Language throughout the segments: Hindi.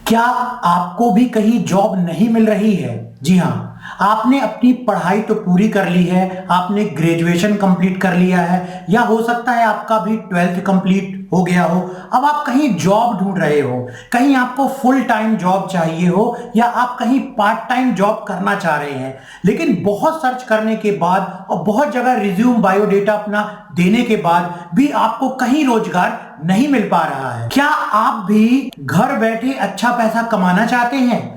क्या आपको भी कहीं जॉब नहीं मिल रही है? जी हाँ, आपने अपनी पढ़ाई तो पूरी कर ली है, आपने ग्रेजुएशन कंप्लीट कर लिया है, या हो सकता है आपका भी 12th कंप्लीट हो गया हो। अब आप कहीं जॉब ढूंढ रहे हो, कहीं आपको फुल टाइम जॉब चाहिए हो, या आप कहीं पार्ट टाइम जॉब करना चाह रहे हैं, लेकिन बहुत सर्च करने के बाद और बहुत जगह रिज्यूम बायोडेटा अपना देने के बाद भी आपको कहीं रोजगार नहीं मिल पा रहा है। क्या आप भी घर बैठे अच्छा पैसा कमाना चाहते हैं?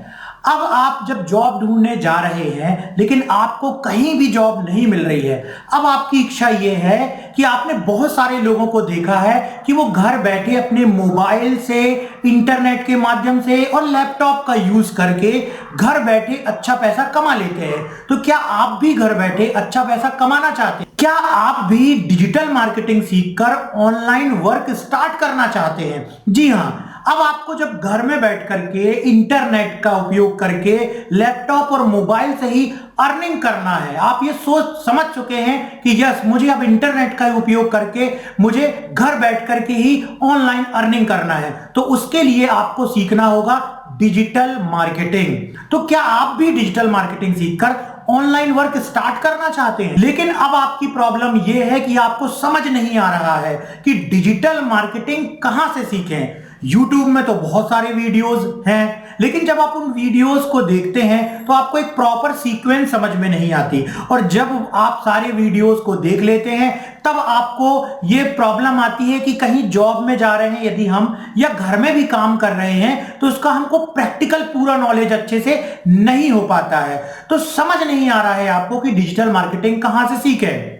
अब आप जब जॉब ढूंढने जा रहे हैं लेकिन आपको कहीं भी जॉब नहीं मिल रही है, अब आपकी इच्छा यह है कि आपने बहुत सारे लोगों को देखा है कि वो घर बैठे अपने मोबाइल से, इंटरनेट के माध्यम से और लैपटॉप का यूज करके घर बैठे अच्छा पैसा कमा लेते हैं। तो क्या आप भी घर बैठे अच्छा पैसा कमाना चाहते हैं? क्या आप भी डिजिटल मार्केटिंग सीखकर ऑनलाइन वर्क स्टार्ट करना चाहते हैं? जी हाँ, अब आपको जब घर में बैठ करके इंटरनेट का उपयोग करके लैपटॉप और मोबाइल से ही अर्निंग करना है, आप ये सोच समझ चुके हैं कि यस, मुझे अब इंटरनेट का उपयोग करके मुझे घर बैठ करके ही ऑनलाइन अर्निंग करना है, तो उसके लिए आपको सीखना होगा डिजिटल मार्केटिंग। तो क्या आप भी डिजिटल मार्केटिंग सीखकर ऑनलाइन वर्क स्टार्ट करना चाहते हैं? लेकिन अब आपकी प्रॉब्लम यह है कि आपको समझ नहीं आ रहा है कि डिजिटल मार्केटिंग कहां से सीखें। YouTube में तो बहुत सारे वीडियोस हैं, लेकिन जब आप उन वीडियोस को देखते हैं तो आपको एक प्रॉपर सीक्वेंस समझ में नहीं आती, और जब आप सारे वीडियोस को देख लेते हैं तब आपको यह प्रॉब्लम आती है कि कहीं जॉब में जा रहे हैं यदि हम, या घर में भी काम कर रहे हैं, तो उसका हमको प्रैक्टिकल पूरा नॉलेज अच्छे से नहीं हो पाता है। तो समझ नहीं आ रहा है आपको कि डिजिटल मार्केटिंग कहां से सीखें।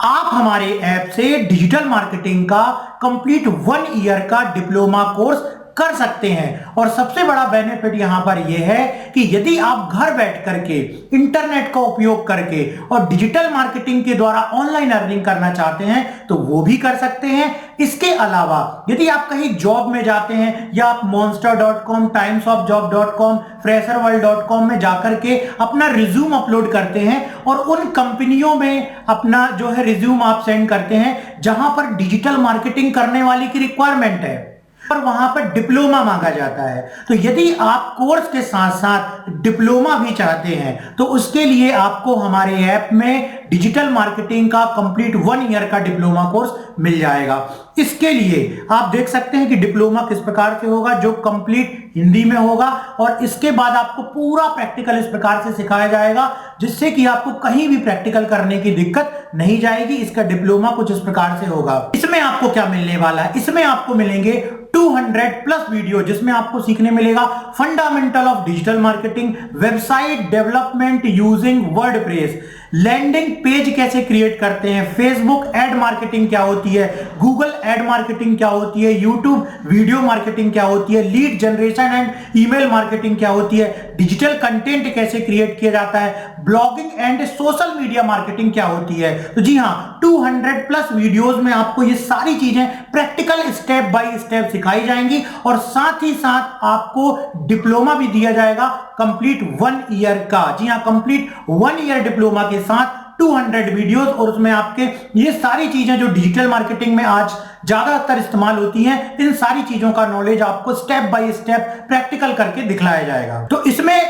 आप हमारे ऐप से डिजिटल मार्केटिंग का कंप्लीट 1 ईयर का डिप्लोमा कोर्स कर सकते हैं, और सबसे बड़ा बेनिफिट यहां पर यह है कि यदि आप घर बैठ करके इंटरनेट का उपयोग करके और डिजिटल मार्केटिंग के द्वारा ऑनलाइन अर्निंग करना चाहते हैं तो वो भी कर सकते हैं। इसके अलावा यदि आप कहीं जॉब में जाते हैं, या आप monster.com, timesofjob.com, fresherworld.com में जाकर के अपना रिज्यूम अपलोड करते हैं और उन कंपनियों में अपना जो है रिज्यूम आप सेंड करते हैं जहां पर डिजिटल मार्केटिंग करने वाले की रिक्वायरमेंट है, और वहां पर डिप्लोमा मांगा जाता है, तो यदि आप कोर्स के साथ साथ डिप्लोमा भी चाहते हैं तो उसके लिए आपको हमारे ऐप में डिजिटल मार्केटिंग का कंप्लीट 1 ईयर का डिप्लोमा कोर्स मिल जाएगा। इसके लिए आप देख सकते हैं कि डिप्लोमा किस प्रकार से होगा, जो कंप्लीट हिंदी में होगा, और इसके बाद आपको पूरा प्रैक्टिकल इस प्रकार से सिखाया जाएगा जिससे कि आपको कहीं भी प्रैक्टिकल करने की दिक्कत नहीं जाएगी। इसका डिप्लोमा कुछ इस प्रकार से होगा। इसमें आपको क्या मिलने वाला है? इसमें आपको मिलेंगे 200 प्लस वीडियो, जिसमें आपको सीखने मिलेगा fundamental of digital marketing, website development using WordPress, landing page कैसे क्रिएट करते हैं, फेसबुक एड मार्केटिंग क्या होती है, गूगल एड मार्केटिंग क्या होती है, यूट्यूब वीडियो मार्केटिंग क्या होती है, lead generation and email marketing क्या होती है, डिजिटल कंटेंट कैसे क्रिएट किया जाता है, blogging and social media marketing क्या होती है। तो जी हाँ, 200 प्लस वीडियोस में आपको ये सारी चीजें प्रैक्टिकल स्टेप बाय स्टेप सिखाई जाएंगी, और साथ ही साथ आपको डिप्लोमा भी दिया जाएगा कंप्लीट 1 ईयर का। जी हाँ, कंप्लीट 1 ईयर डिप्लोमा के साथ 200 वीडियोस, और उसमें आपके ये सारी चीजें जो डिजिटल मार्केटिंग में आज ज्यादातर इस्तेमाल होती हैं, इन सारी चीजों का नॉलेज आपको स्टेप बाय स्टेप प्रैक्टिकल करके दिखलाया जाएगा। तो इसमें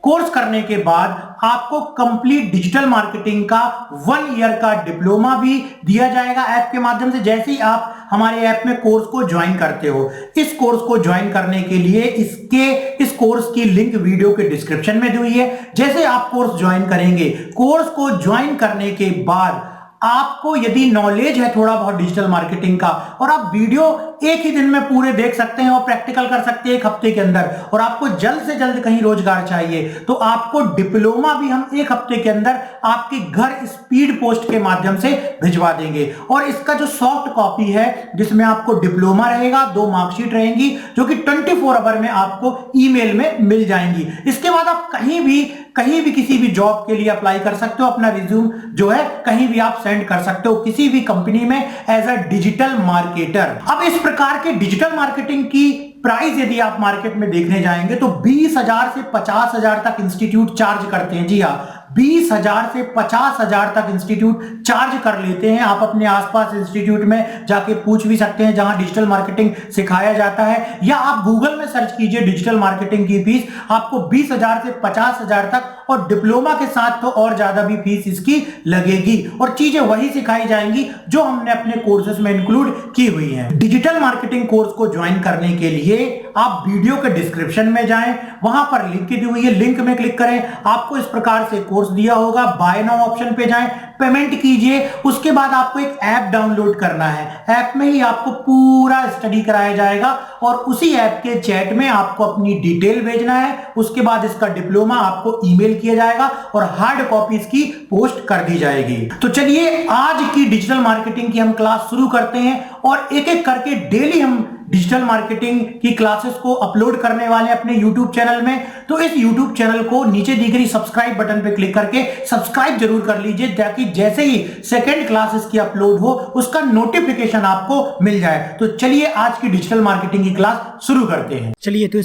कोर्स करने के बाद आपको कंप्लीट डिजिटल मार्केटिंग का 1 ईयर का डिप्लोमा भी दिया जाएगा ऐप के माध्यम से। जैसे ही आप हमारे ऐप में कोर्स को ज्वाइन करते हो, इस कोर्स को ज्वाइन करने के लिए इस कोर्स की लिंक वीडियो के डिस्क्रिप्शन में दी हुई है। जैसे आप कोर्स ज्वाइन करेंगे, कोर्स को ज्वाइन करने के बाद आपको यदि नॉलेज है थोड़ा बहुत डिजिटल मार्केटिंग का, और आप वीडियो एक ही दिन में पूरे देख सकते हैं और प्रैक्टिकल कर सकते हैं 1 हफ्ते के अंदर, और आपको जल्द से जल्द कहीं रोजगार चाहिए, तो आपको डिप्लोमा भी हम 1 हफ्ते के अंदर आपके घर स्पीड पोस्ट के माध्यम से भिजवा देंगे। और इसका जो सॉफ्ट कॉपी है, जिसमें आपको डिप्लोमा रहेगा, 2 मार्कशीट रहेंगी, जो कि 24 आवर में आपको ईमेल में मिल जाएंगी। इसके बाद आप कहीं भी किसी भी जॉब के लिए अप्लाई कर सकते हो, अपना रिज्यूम जो है कहीं भी आप सेंड कर सकते हो, किसी भी कंपनी में एज अ डिजिटल मार्केटर। अब इस प्रकार के डिजिटल मार्केटिंग की प्राइस यदि आप मार्केट में देखने जाएंगे तो 20,000 से 50,000 तक इंस्टीट्यूट चार्ज करते हैं। जी हाँ, 20,000 से 50,000 तक इंस्टीट्यूट चार्ज कर लेते हैं। आप अपने आसपास इंस्टीट्यूट में जाके पूछ भी सकते हैं जहां डिजिटल मार्केटिंग सिखाया जाता है, या आप गूगल में सर्च कीजिए डिजिटल मार्केटिंग की फीस, आपको 20,000 से 50,000 तक, और डिप्लोमा के साथ तो और ज्यादा भी फीस इसकी लगेगी, और चीजें वही सिखाई जाएंगी जो हमने अपने कोर्सेज में इंक्लूड की हुई हैं। डिजिटल मार्केटिंग कोर्स को ज्वाइन करने के लिए आप वीडियो के डिस्क्रिप्शन में जाएं, वहां पर लिंक दी हुई है, लिंक में क्लिक करें, आपको इस प्रकार से कोर्स दिया होगा। बाय नाउ ऑप्शन पे जाएं, पेमेंट कीजिए, उसके बाद आपको एक ऐप डाउनलोड करना है। ऐप में ही आपको पूरा स्टडी कराया जाएगा, और उसी ऐप के चैट में आपको अपनी डिटेल भेजना है। उसके बाद इसका डिप्लोमा आपको ईमेल किया जाएगा और हार्ड कॉपी इसकी पोस्ट कर दी जाएगी। तो चलिए आज की डिजिटल मार्केटिंग की हम क्लास शुरू करते हैं, और एक एक करके डेली हम डिजिटल मार्केटिंग की क्लासेस को अपलोड करने वाले हैं अपने YouTube चैनल में। तो इस YouTube चैनल को नीचे दी गई सब्सक्राइब बटन पे क्लिक करके सब्सक्राइब जरूर कर लीजिए, ताकि जैसे ही सेकंड क्लासेस की अपलोड हो उसका नोटिफिकेशन आपको मिल जाए। तो चलिए आज की डिजिटल मार्केटिंग की क्लास शुरू करते हैं। चलिए, तो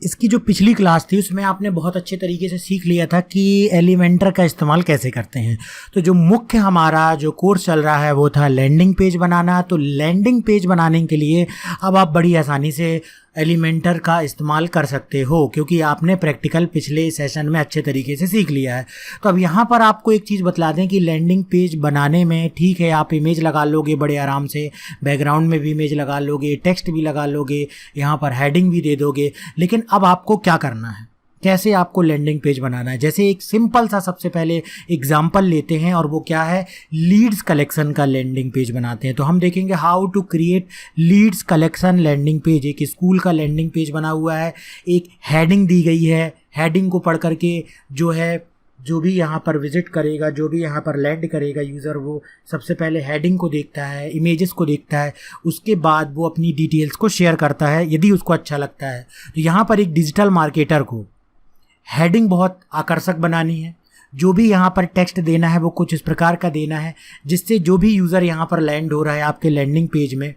इसकी जो पिछली क्लास थी उसमें आपने बहुत अच्छे तरीके से सीख लिया था कि एलिमेंटर का इस्तेमाल कैसे करते हैं। तो जो मुख्य हमारा जो कोर्स चल रहा है वो था लैंडिंग पेज बनाना। तो लैंडिंग पेज बनाने के लिए अब आप बड़ी आसानी से एलिमेंटर का इस्तेमाल कर सकते हो, क्योंकि आपने प्रैक्टिकल पिछले सेशन में अच्छे तरीके से सीख लिया है। तो अब यहाँ पर आपको एक चीज़ बतला दें कि लैंडिंग पेज बनाने में, ठीक है, आप इमेज लगा लोगे बड़े आराम से, बैकग्राउंड में भी इमेज लगा लोगे, टेक्स्ट भी लगा लोगे, यहाँ पर हेडिंग भी दे दोगे, लेकिन अब आपको क्या करना है, कैसे आपको लैंडिंग पेज बनाना है। जैसे एक सिंपल सा सबसे पहले एग्जाम्पल लेते हैं, और वो क्या है, लीड्स कलेक्शन का लैंडिंग पेज बनाते हैं। तो हम देखेंगे how to create leads collection landing page. एक स्कूल का लैंडिंग पेज बना हुआ है, एक हेडिंग दी गई है, हेडिंग को पढ़ करके जो है, जो भी यहाँ पर विजिट करेगा, जो भी यहाँ पर लैंड करेगा यूज़र, वो सबसे पहले हेडिंग को देखता है, इमेजेस को देखता है, उसके बाद वो अपनी डिटेल्स को शेयर करता है यदि उसको अच्छा लगता है। तो यहाँ पर एक डिजिटल मार्केटर को हेडिंग बहुत आकर्षक बनानी है, जो भी यहाँ पर टेक्स्ट देना है वो कुछ इस प्रकार का देना है जिससे जो भी यूज़र यहाँ पर लैंड हो रहा है आपके लैंडिंग पेज में,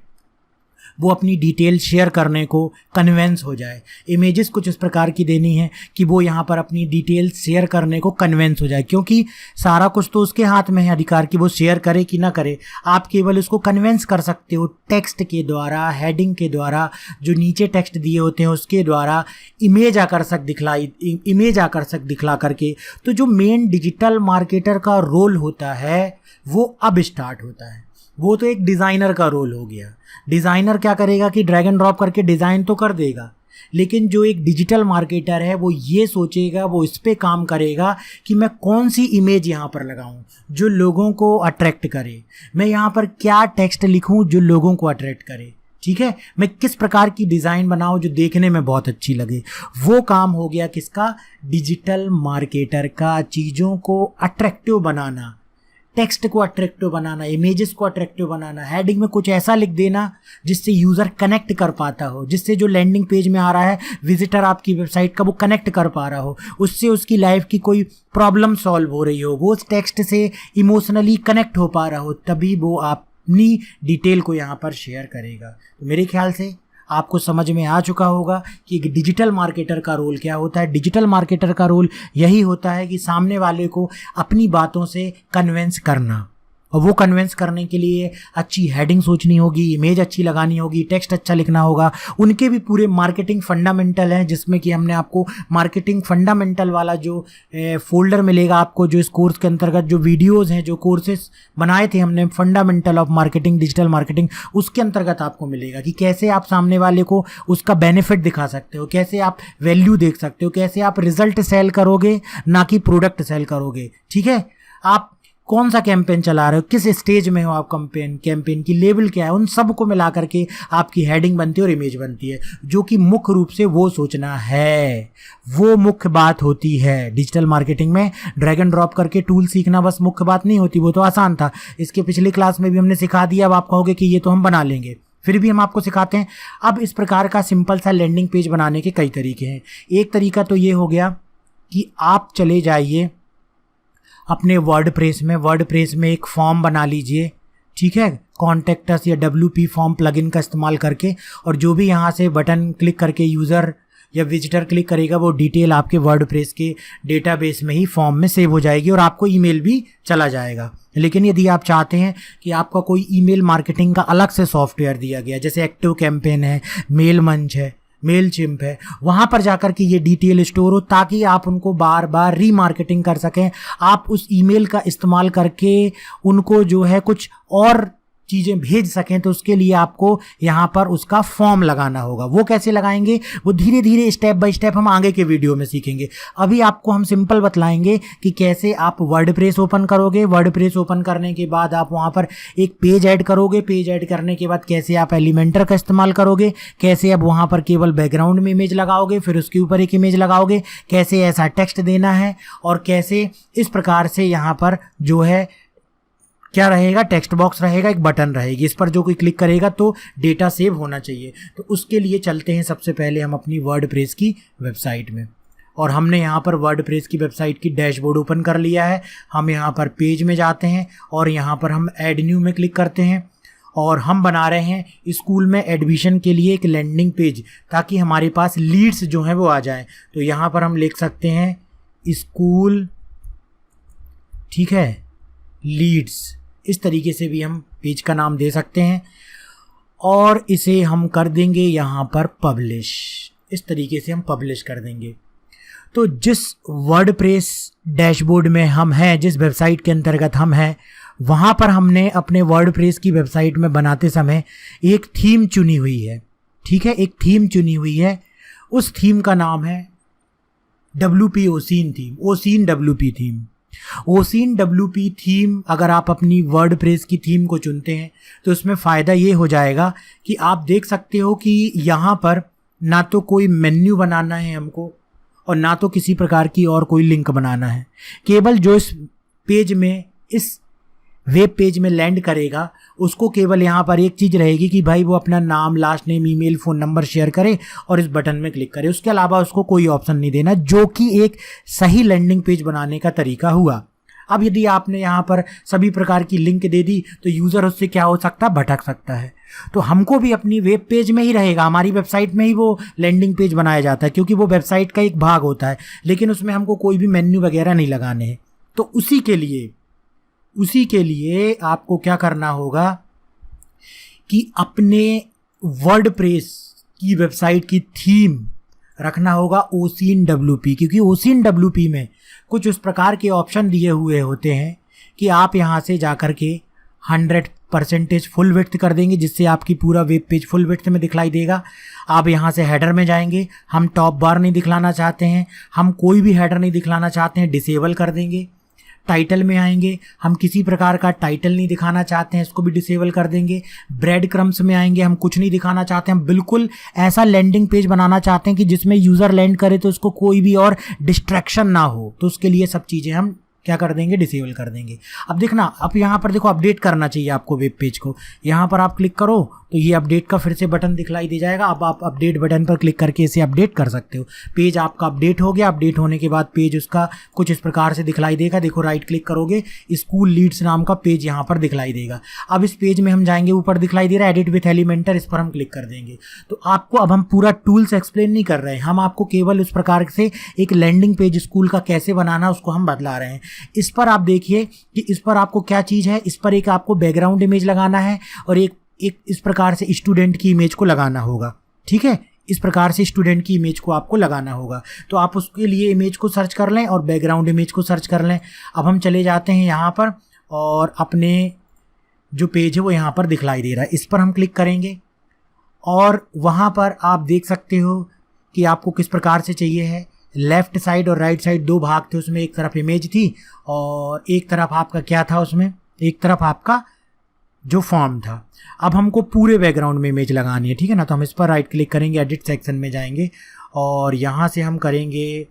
वो अपनी डिटेल शेयर करने को कन्वेंस हो जाए। इमेजेस कुछ इस प्रकार की देनी है कि वो यहाँ पर अपनी डिटेल शेयर करने को कन्वेंस हो जाए, क्योंकि सारा कुछ तो उसके हाथ में है अधिकार कि वो शेयर करे कि ना करे। आप केवल उसको कन्वेंस कर सकते हो टेक्स्ट के द्वारा, हेडिंग के द्वारा, जो नीचे टेक्स्ट दिए होते हैं उसके द्वारा, इमेज आकर्षक दिखला करके। तो जो मेन डिजिटल मार्केटर का रोल होता है वो अब स्टार्ट होता है। वो तो एक डिज़ाइनर का रोल हो गया। डिज़ाइनर क्या करेगा कि ड्रैग एंड ड्रॉप करके डिज़ाइन तो कर देगा, लेकिन जो एक डिजिटल मार्केटर है वो ये सोचेगा, वो इस पे काम करेगा कि मैं कौन सी इमेज यहाँ पर लगाऊं जो लोगों को अट्रैक्ट करे, मैं यहाँ पर क्या टेक्स्ट लिखूं जो लोगों को अट्रैक्ट करे, ठीक है, मैं किस प्रकार की डिज़ाइन बनाऊं जो देखने में बहुत अच्छी लगे। वो काम हो गया किसका, डिजिटल मार्केटर का। चीज़ों को अट्रैक्टिव बनाना, टेक्स्ट को अट्रैक्टिव बनाना, इमेजेस को अट्रैक्टिव बनाना, हेडिंग में कुछ ऐसा लिख देना जिससे यूज़र कनेक्ट कर पाता हो, जिससे जो लैंडिंग पेज में आ रहा है विजिटर आपकी वेबसाइट का, वो कनेक्ट कर पा रहा हो, उससे उसकी लाइफ की कोई प्रॉब्लम सॉल्व हो रही हो, वो उस टेक्स्ट से इमोशनली कनेक्ट हो पा रहा हो, तभी वो अपनी डिटेल को यहाँ पर शेयर करेगा। तो मेरे ख्याल से आपको समझ में आ चुका होगा कि एक डिजिटल मार्केटर का रोल क्या होता है। डिजिटल मार्केटर का रोल यही होता है कि सामने वाले को अपनी बातों से कन्विंस करना, और वो कन्विंस करने के लिए अच्छी हेडिंग सोचनी होगी, इमेज अच्छी लगानी होगी, टेक्स्ट अच्छा लिखना होगा। उनके भी पूरे मार्केटिंग फंडामेंटल हैं, जिसमें कि हमने आपको मार्केटिंग फंडामेंटल वाला जो फोल्डर मिलेगा आपको, जो इस कोर्स के अंतर्गत जो वीडियोज़ हैं, जो कोर्सेस बनाए थे हमने fundamental of marketing, digital marketing, उसके अंतर्गत आपको मिलेगा कि कैसे आप सामने वाले को उसका बेनिफिट दिखा सकते हो, कैसे आप वैल्यू देख सकते हो, कैसे आप रिजल्ट सेल करोगे ना कि प्रोडक्ट सेल करोगे। ठीक है, आप कौन सा कैंपेन चला रहे हो, किस स्टेज में हो आप कैंपेन की लेवल क्या है, उन सब को मिला करके आपकी हेडिंग बनती है और इमेज बनती है, जो कि मुख्य रूप से वो सोचना है, वो मुख्य बात होती है। डिजिटल मार्केटिंग में ड्रैग एंड ड्रॉप करके टूल सीखना बस मुख्य बात नहीं होती, वो तो आसान था, इसके पिछली क्लास में भी हमने सिखा दिया। अब आप कहोगे कि ये तो हम बना लेंगे, फिर भी हम आपको सिखाते हैं। अब इस प्रकार का सिंपल सा लैंडिंग पेज बनाने के कई तरीके हैं। एक तरीका तो ये हो गया कि आप चले जाइए अपने वर्डप्रेस में एक फॉर्म बना लीजिए, ठीक है, कॉन्टैक्ट अस या WP फॉर्म प्लगइन का इस्तेमाल करके, और जो भी यहाँ से बटन क्लिक करके यूज़र या विजिटर क्लिक करेगा वो डिटेल आपके वर्डप्रेस के डेटाबेस में ही फॉर्म में सेव हो जाएगी और आपको ईमेल भी चला जाएगा। लेकिन यदि आप चाहते हैं कि आपका कोई ईमेल मार्केटिंग का अलग से सॉफ्टवेयर दिया गया, जैसे एक्टिव कैंपेन है, मेल मंच है, मेल चिम्प है, वहाँ पर जाकर के ये डिटेल स्टोर हो ताकि आप उनको बार बार रीमार्केटिंग कर सकें। आप उस ईमेल का इस्तेमाल करके उनको जो है कुछ और चीज़ें भेज सकें, तो उसके लिए आपको यहाँ पर उसका फॉर्म लगाना होगा। वो कैसे लगाएंगे, वो धीरे धीरे स्टेप बाय स्टेप हम आगे के वीडियो में सीखेंगे। अभी आपको हम सिंपल बतलाएंगे कि कैसे आप वर्डप्रेस ओपन करोगे। वर्डप्रेस ओपन करने के बाद आप वहाँ पर एक पेज ऐड करोगे। पेज ऐड करने के बाद कैसे आप एलिमेंटर का इस्तेमाल करोगे, कैसे आप वहाँ पर केवल बैकग्राउंड में इमेज लगाओगे, फिर उसके ऊपर एक इमेज लगाओगे, कैसे ऐसा टेक्स्ट देना है और कैसे इस प्रकार से यहाँ पर जो है क्या रहेगा, टेक्स्ट बॉक्स रहेगा, एक बटन रहेगी, इस पर जो कोई क्लिक करेगा तो डेटा सेव होना चाहिए। तो उसके लिए चलते हैं सबसे पहले हम अपनी वर्डप्रेस की वेबसाइट में, और हमने यहाँ पर वर्डप्रेस की वेबसाइट की डैशबोर्ड ओपन कर लिया है। हम यहाँ पर पेज में जाते हैं और यहाँ पर हम ऐड न्यू में क्लिक करते हैं और हम बना रहे हैं स्कूल में एडमिशन के लिए एक लैंडिंग पेज, ताकि हमारे पास लीड्स जो हैं वो आ जाएं। तो यहाँ पर हम लिख सकते हैं स्कूल, ठीक है, लीड्स, इस तरीके से भी हम पेज का नाम दे सकते हैं और इसे हम कर देंगे यहाँ पर पब्लिश। इस तरीके से हम पब्लिश कर देंगे। तो जिस वर्डप्रेस डैशबोर्ड में हम हैं, जिस वेबसाइट के अंतर्गत हम हैं, वहाँ पर हमने अपने वर्डप्रेस की वेबसाइट में बनाते समय एक थीम चुनी हुई है, ठीक है, एक थीम चुनी हुई है। उस थीम का नाम है WP ocean theme, ocean WP theme. Ocean WP theme अगर आप अपनी वर्डप्रेस की थीम को चुनते हैं तो उसमें फ़ायदा ये हो जाएगा कि आप देख सकते हो कि यहाँ पर ना तो कोई मेन्यू बनाना है हमको और ना तो किसी प्रकार की और कोई लिंक बनाना है। केवल जो इस पेज में, इस वेब पेज में लैंड करेगा, उसको केवल यहाँ पर एक चीज़ रहेगी कि भाई वो अपना नाम, last name, email, phone number share करे और इस बटन में क्लिक करे। उसके अलावा उसको कोई ऑप्शन नहीं देना, जो कि एक सही लैंडिंग पेज बनाने का तरीका हुआ। अब यदि आपने यहाँ पर सभी प्रकार की लिंक दे दी तो यूज़र उससे क्या हो सकता है, भटक सकता है। तो हमको भी अपनी वेब पेज में ही रहेगा, हमारी वेबसाइट में ही वो लैंडिंग पेज बनाया जाता है, क्योंकि वो वेबसाइट का एक भाग होता है, लेकिन उसमें हमको कोई भी मेन्यू वगैरह नहीं लगाने हैं। तो उसी के लिए आपको क्या करना होगा कि अपने वर्डप्रेस की वेबसाइट की थीम रखना होगा ओसिन WP, क्योंकि ओसिन WP में कुछ उस प्रकार के ऑप्शन दिए हुए होते हैं कि आप यहाँ से जाकर के 100% फुल विड्थ कर देंगे, जिससे आपकी पूरा वेब पेज फुल विड्थ में दिखलाई देगा। आप यहाँ से हेडर में जाएंगे, हम टॉप बार नहीं दिखलाना चाहते हैं, हम कोई भी हेडर नहीं दिखलाना चाहते हैं, डिसेबल कर देंगे। टाइटल में आएंगे, हम किसी प्रकार का टाइटल नहीं दिखाना चाहते हैं, इसको भी डिसेबल कर देंगे। ब्रेड क्रम्स में आएंगे, हम कुछ नहीं दिखाना चाहते, हम बिल्कुल ऐसा लैंडिंग पेज बनाना चाहते हैं कि जिसमें यूज़र लैंड करे तो उसको कोई भी और डिस्ट्रैक्शन ना हो। तो उसके लिए सब चीज़ें हम क्या कर देंगे, डिसेबल कर देंगे। अब देखना, अब यहाँ पर देखो अपडेट करना चाहिए आपको वेब पेज को। यहाँ पर आप क्लिक करो तो ये अपडेट का फिर से बटन दिखलाई दे जाएगा। अब आप अपडेट बटन पर क्लिक करके इसे अपडेट कर सकते हो। पेज आपका अपडेट हो गया। अपडेट होने के बाद पेज उसका कुछ इस प्रकार से दिखलाई देगा। देखो राइट क्लिक करोगे, स्कूल लीड्स नाम का पेज यहाँ पर दिखलाई देगा। अब इस पेज में हम जाएंगे, ऊपर दिखलाई दे रहा है एडिट विथ एलिमेंटर, इस पर हम क्लिक कर देंगे। तो आपको अब हम पूरा टूल्स एक्सप्लेन नहीं कर रहे हैं, हम आपको केवल उस प्रकार से एक लैंडिंग पेज स्कूल का कैसे बनाना उसको हम बतला रहे हैं। इस पर आप देखिए कि इस पर आपको क्या चीज़ है, इस पर एक आपको बैकग्राउंड इमेज लगाना है और एक इस प्रकार से स्टूडेंट की इमेज को लगाना होगा, ठीक है। इस प्रकार से स्टूडेंट की इमेज को आपको लगाना होगा। तो आप उसके लिए इमेज को सर्च कर लें और बैकग्राउंड इमेज को सर्च कर लें। अब हम चले जाते हैं यहाँ पर और अपने जो पेज है वो यहाँ पर दिखलाई दे रहा है, इस पर हम क्लिक करेंगे और वहाँ पर आप देख सकते हो कि आपको किस प्रकार से चाहिए है। लेफ़्ट साइड और राइट साइड दो भाग थे, उसमें एक तरफ इमेज थी और एक तरफ आपका क्या था, उसमें एक तरफ आपका जो फॉर्म था। अब हमको पूरे बैकग्राउंड में इमेज लगानी है, ठीक है ना। तो हम इस पर राइट क्लिक करेंगे, एडिट सेक्शन में जाएंगे और यहाँ से हम करेंगे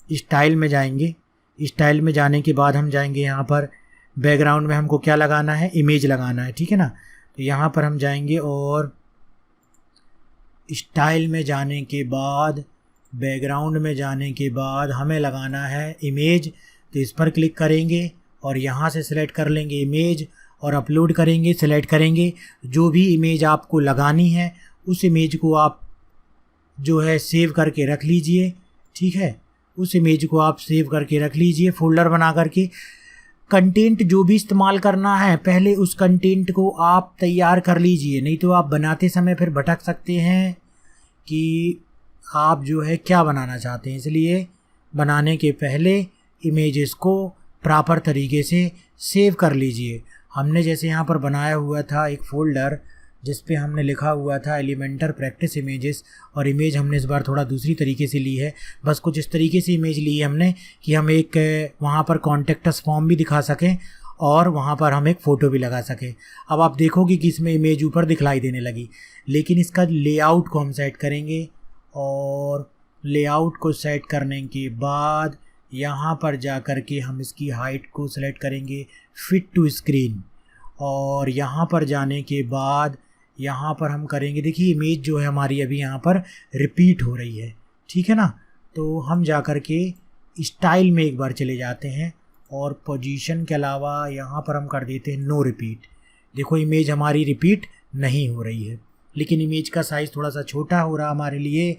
स्टाइल में जाएंगे। स्टाइल में जाने के बाद हम जाएंगे यहाँ पर बैकग्राउंड में हमको क्या लगाना है, इमेज लगाना है, ठीक है ना। तो यहाँ पर हम जाएंगे और स्टाइल में जाने के बाद, बैकग्राउंड में जाने के बाद हमें लगाना है इमेज। तो इस पर क्लिक करेंगे और यहाँ से सिलेक्ट कर लेंगे इमेज और अपलोड करेंगे, सिलेक्ट करेंगे। जो भी इमेज आपको लगानी है उस इमेज को आप जो है सेव करके रख लीजिए। ठीक है, उस इमेज को आप सेव करके रख लीजिए फोल्डर बना करके। कंटेंट जो भी इस्तेमाल करना है पहले उस कंटेंट को आप तैयार कर लीजिए, नहीं तो आप बनाते समय फिर भटक सकते हैं कि आप जो है क्या बनाना चाहते हैं। इसलिए बनाने के पहले इमेजेस को प्रॉपर तरीके से सेव कर लीजिए। हमने जैसे यहाँ पर बनाया हुआ था एक फ़ोल्डर जिस पे हमने लिखा हुआ था एलिमेंटर प्रैक्टिस इमेजेस, और इमेज हमने इस बार थोड़ा दूसरी तरीके से ली है। बस कुछ इस तरीके से इमेज ली है हमने कि हम एक वहाँ पर कॉन्टेक्ट अस फॉर्म भी दिखा सकें और वहाँ पर हम एक फ़ोटो भी लगा सकें। अब आप देखोगे कि इसमें इमेज ऊपर दिखलाई देने लगी, लेकिन इसका लेआउट को हम सेट करेंगे और लेआउट को सेट करने के बाद यहाँ पर जा कर के हम इसकी हाइट को सेलेक्ट करेंगे फिट टू स्क्रीन, और यहाँ पर जाने के बाद यहाँ पर हम करेंगे, देखिए इमेज जो है हमारी अभी यहाँ पर रिपीट हो रही है। ठीक है ना, तो हम जा कर के स्टाइल में एक बार चले जाते हैं और पोजीशन के अलावा यहाँ पर हम कर देते हैं नो रिपीट। देखो इमेज हमारी रिपीट नहीं हो रही है, लेकिन इमेज का साइज़ थोड़ा सा छोटा हो रहा हमारे लिए।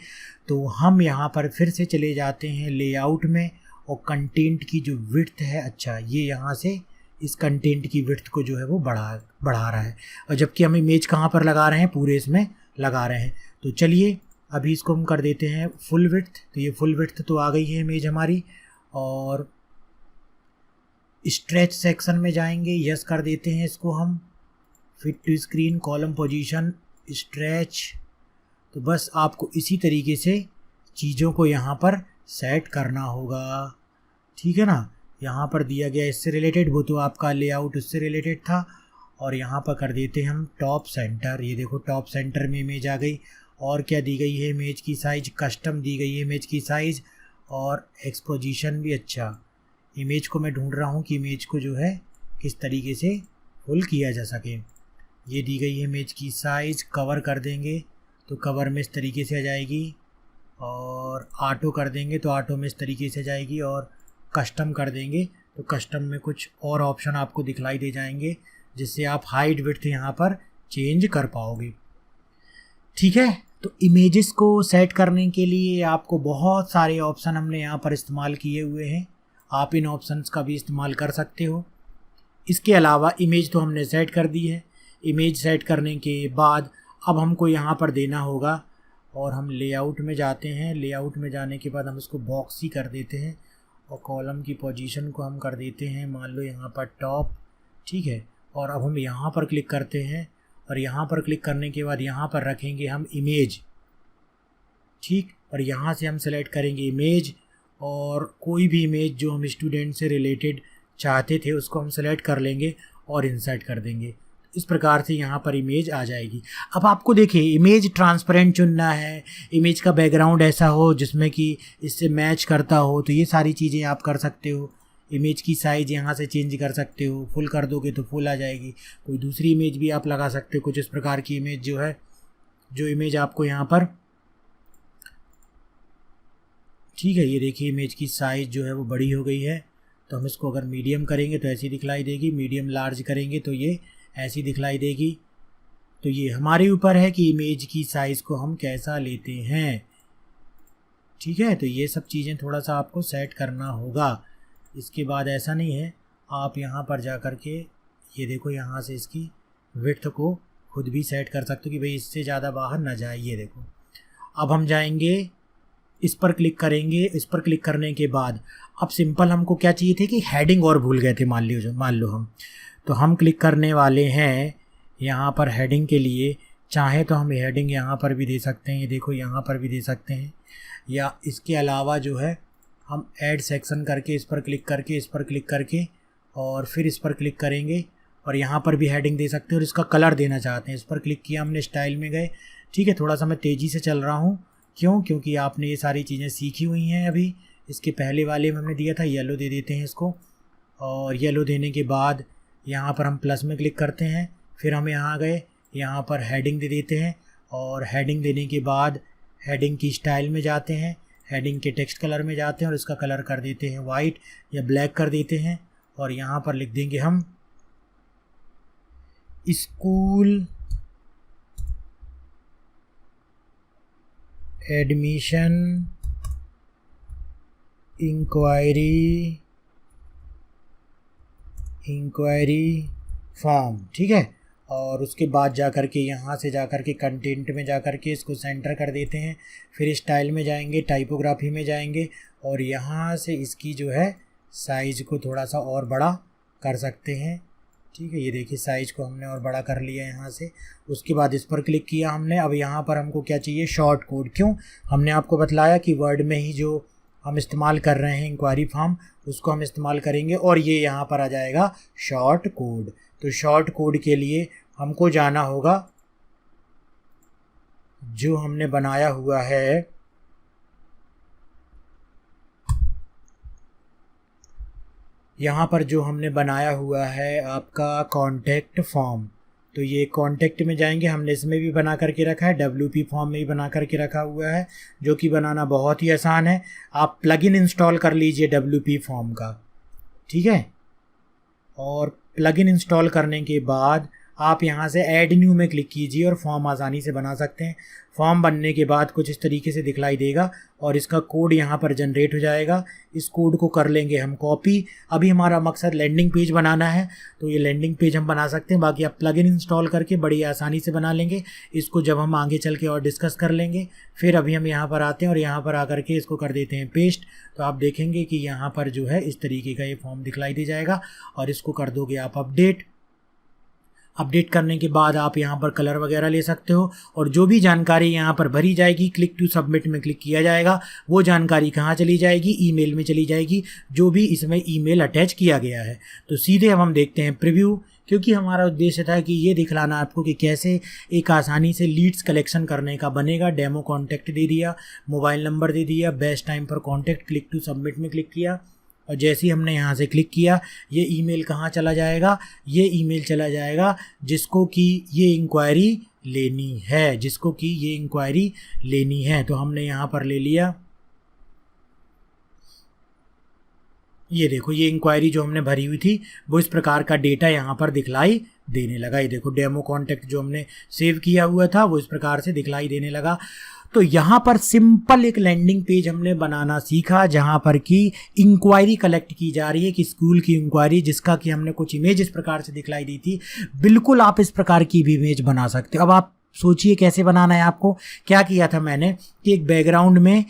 तो हम यहाँ पर फिर से चले जाते हैं लेआउट में, और कंटेंट की जो विड्थ है, अच्छा ये यहाँ से इस कंटेंट की विड्थ को जो है वो बढ़ा रहा है, और जबकि हम इमेज कहाँ पर लगा रहे हैं, पूरे इसमें लगा रहे हैं। तो चलिए अभी इसको हम कर देते हैं फुल विड्थ। तो ये फुल विड्थ तो आ गई है इमेज हमारी, और स्ट्रेच सेक्शन में जाएंगे, यस कर देते हैं इसको हम, fit to screen column position stretch. तो बस आपको इसी तरीके से चीज़ों को यहाँ पर सेट करना होगा। ठीक है ना, यहाँ पर दिया गया इससे रिलेटेड, वो तो आपका लेआउट उससे रिलेटेड था। और यहाँ पर कर देते हैं हम टॉप सेंटर। ये देखो टॉप सेंटर में इमेज आ गई। और क्या दी गई है इमेज की साइज़, कस्टम दी गई है इमेज की साइज़, और एक्सपोजिशन भी। अच्छा, इमेज को मैं ढूंढ रहा हूँ कि इमेज को जो है किस तरीके से फुल किया जा सके। ये दी गई है इमेज की साइज़, कवर कर देंगे तो कवर में इस तरीके से आ जाएगी, और ऑटो कर देंगे तो ऑटो में इस तरीके से जाएगी, और कस्टम कर देंगे तो कस्टम में कुछ और ऑप्शन आपको दिखलाई दे जाएंगे जिससे आप हाइट विड्थ यहाँ पर चेंज कर पाओगे। ठीक है, तो इमेजेस को सेट करने के लिए आपको बहुत सारे ऑप्शन हमने यहाँ पर इस्तेमाल किए हुए हैं, आप इन ऑप्शंस का भी इस्तेमाल कर सकते हो। इसके अलावा इमेज तो हमने सेट कर दी है। इमेज सेट करने के बाद अब हमको यहाँ पर देना होगा, और हम लेआउट में जाते हैं। लेआउट में जाने के बाद हम इसको बॉक्स ही कर देते हैं, और कॉलम की पोजीशन को हम कर देते हैं मान लो यहाँ पर टॉप। ठीक है, और अब हम यहाँ पर क्लिक करते हैं, और यहाँ पर क्लिक करने के बाद यहाँ पर रखेंगे हम इमेज। ठीक, और यहाँ से हम सेलेक्ट करेंगे इमेज, और कोई भी इमेज जो हम स्टूडेंट से रिलेटेड चाहते थे उसको हम सेलेक्ट कर लेंगे और इंसर्ट कर देंगे। इस प्रकार से यहाँ पर इमेज आ जाएगी। अब आपको देखिए इमेज ट्रांसपेरेंट चुनना है, इमेज का बैकग्राउंड ऐसा हो जिसमें कि इससे मैच करता हो, तो ये सारी चीज़ें आप कर सकते हो। इमेज की साइज़ यहाँ से चेंज कर सकते हो, फुल कर दोगे तो फुल आ जाएगी। कोई दूसरी इमेज भी आप लगा सकते हो, कुछ इस प्रकार की इमेज जो है, जो इमेज आपको यहाँ पर, ठीक है, ये देखिए इमेज की साइज़ जो है वो बड़ी हो गई है। तो हम इसको अगर मीडियम करेंगे तो ऐसी दिखलाई देगी, मीडियम लार्ज करेंगे तो ये ऐसी दिखलाई देगी। तो ये हमारे ऊपर है कि इमेज की साइज़ को हम कैसा लेते हैं। ठीक है, तो ये सब चीज़ें थोड़ा सा आपको सेट करना होगा। इसके बाद ऐसा नहीं है, आप यहाँ पर जा कर के ये देखो यहाँ से इसकी विड्थ को खुद भी सेट कर सकते हो कि भाई इससे ज़्यादा बाहर ना जाए। ये देखो, अब हम जाएंगे इस पर क्लिक करेंगे। इस पर क्लिक करने के बाद अब सिंपल हमको क्या चाहिए थे कि हेडिंग और भूल गए थे, मान लो हम, तो हम क्लिक करने वाले हैं यहाँ पर हेडिंग के लिए। चाहे तो हम हेडिंग यहाँ पर भी दे सकते हैं, ये देखो यहाँ पर भी दे सकते हैं, या इसके अलावा जो है हम ऐड सेक्शन करके इस पर क्लिक करके, इस पर क्लिक करके और फिर इस पर क्लिक करेंगे और यहाँ पर भी हेडिंग दे सकते हैं। और इसका कलर देना चाहते हैं, इस पर क्लिक किया हमने, स्टाइल में गए। ठीक है, थोड़ा सा मैं तेज़ी से चल रहा हूँ, क्योंकि आपने ये सारी चीज़ें सीखी हुई हैं अभी। इसके पहले वाले में हमने दिया था, येलो दे देते हैं इसको, और येलो देने के बाद यहाँ पर हम प्लस में क्लिक करते हैं। फिर हम यहाँ गए, यहाँ पर हेडिंग दे देते हैं, और हेडिंग देने के बाद हेडिंग की स्टाइल में जाते हैं, हेडिंग के टेक्स्ट कलर में जाते हैं और इसका कलर कर देते हैं वाइट या ब्लैक कर देते हैं। और यहाँ पर लिख देंगे हम स्कूल एडमिशन इंक्वायरी फॉर्म, ठीक है। और उसके बाद जा कर के यहाँ से जा कर के कंटेंट में जा कर के इसको सेंटर कर देते हैं। फिर स्टाइल में जाएंगे, टाइपोग्राफी में जाएंगे और यहाँ से इसकी जो है साइज़ को थोड़ा सा और बड़ा कर सकते हैं, ठीक है। ये देखिए साइज़ को हमने और बड़ा कर लिया यहाँ से। उसके बाद इस पर क्लिक किया हमने। अब यहाँ पर हमको क्या चाहिए, शॉर्ट कोड। क्यों, हमने आपको बतलाया कि वर्ड में ही जो हम इस्तेमाल कर रहे हैं इंक्वायरी फॉर्म, उसको हम इस्तेमाल करेंगे और ये यहाँ पर आ जाएगा शॉर्ट कोड। तो शॉर्ट कोड के लिए हमको जाना होगा जो हमने बनाया हुआ है, यहाँ पर जो हमने बनाया हुआ है आपका कॉन्टैक्ट फॉर्म। तो ये कॉन्टैक्ट में जाएंगे, हमने इसमें भी बना करके रखा है, WP फॉर्म में भी बना करके रखा हुआ है, जो कि बनाना बहुत ही आसान है। आप प्लगइन इंस्टॉल कर लीजिए WP फॉर्म का, ठीक है। और प्लगइन इंस्टॉल करने के बाद आप यहाँ से ऐड न्यू में क्लिक कीजिए और फॉर्म आसानी से बना सकते हैं। फॉर्म बनने के बाद कुछ इस तरीके से दिखलाई देगा और इसका कोड यहाँ पर जनरेट हो जाएगा। इस कोड को कर लेंगे हम कॉपी। अभी हमारा मकसद लैंडिंग पेज बनाना है, तो ये लैंडिंग पेज हम बना सकते हैं। बाकी आप प्लगइन इंस्टॉल करके बड़ी आसानी से बना लेंगे। इसको जब हम आगे चल के और डिस्कस कर लेंगे। फिर अभी हम यहाँ पर आते हैं और यहाँ पर आकर के इसको कर देते हैं पेस्ट। तो आप देखेंगे कि यहाँ पर जो है इस तरीके का ये फॉर्म दिखलाई दे जाएगा और इसको कर दोगे आप अपडेट करने के बाद आप यहाँ पर कलर वगैरह ले सकते हो और जो भी जानकारी यहाँ पर भरी जाएगी, क्लिक टू सबमिट में क्लिक किया जाएगा। वो जानकारी कहाँ चली जाएगी, ईमेल में चली जाएगी, जो भी इसमें ईमेल अटैच किया गया है। तो सीधे अब हम देखते हैं प्रीव्यू, क्योंकि हमारा उद्देश्य था कि ये दिखलाना आपको कि कैसे एक आसानी से लीड्स कलेक्शन करने का बनेगा। डेमो कॉन्टैक्ट दे दिया, मोबाइल नंबर दे दिया, बेस्ट टाइम पर कॉन्टैक्ट, क्लिक टू सबमिट में क्लिक किया और जैसे ही हमने यहाँ से क्लिक किया, ये ईमेल कहाँ चला जाएगा, ये ईमेल चला जाएगा जिसको कि ये इंक्वायरी लेनी है, तो हमने यहाँ पर ले लिया। ये देखो, ये इंक्वायरी जो हमने भरी हुई थी वो इस प्रकार का डेटा यहाँ पर दिखलाई देने लगा। ये देखो, डेमो कॉन्टैक्ट जो हमने सेव किया हुआ था वो इस प्रकार से दिखलाई देने लगा। तो यहाँ पर सिंपल एक लैंडिंग पेज हमने बनाना सीखा, जहाँ पर कि इंक्वायरी कलेक्ट की जा रही है कि स्कूल की इंक्वायरी, जिसका कि हमने कुछ इमेज इस प्रकार से दिखलाई दी थी। बिल्कुल आप इस प्रकार की भी इमेज बना सकते हो। अब आप सोचिए कैसे बनाना है आपको। क्या किया था मैंने कि एक बैकग्राउंड में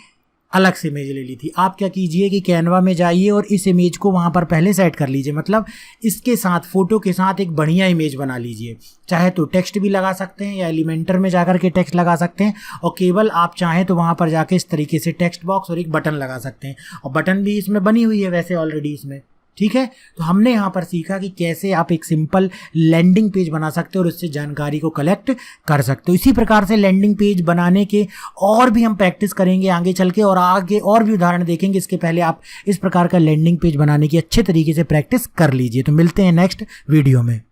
अलग से इमेज ले ली थी। आप क्या कीजिए कि कैनवा में जाइए और इस इमेज को वहाँ पर पहले सेट कर लीजिए, मतलब इसके साथ फ़ोटो के साथ एक बढ़िया इमेज बना लीजिए। चाहे तो टेक्स्ट भी लगा सकते हैं या एलिमेंटर में जाकर के टेक्स्ट लगा सकते हैं, और केवल आप चाहें तो वहाँ पर जाके इस तरीके से टेक्स्ट बॉक्स और एक बटन लगा सकते हैं, और बटन भी इसमें बनी हुई है वैसे ऑलरेडी इसमें, ठीक है। तो हमने यहाँ पर सीखा कि कैसे आप एक सिंपल लैंडिंग पेज बना सकते हो और उससे जानकारी को कलेक्ट कर सकते हो। इसी प्रकार से लैंडिंग पेज बनाने के और भी हम प्रैक्टिस करेंगे आगे चल के, और आगे और भी उदाहरण देखेंगे। इसके पहले आप इस प्रकार का लैंडिंग पेज बनाने की अच्छे तरीके से प्रैक्टिस कर लीजिए। तो मिलते हैं नेक्स्ट वीडियो में।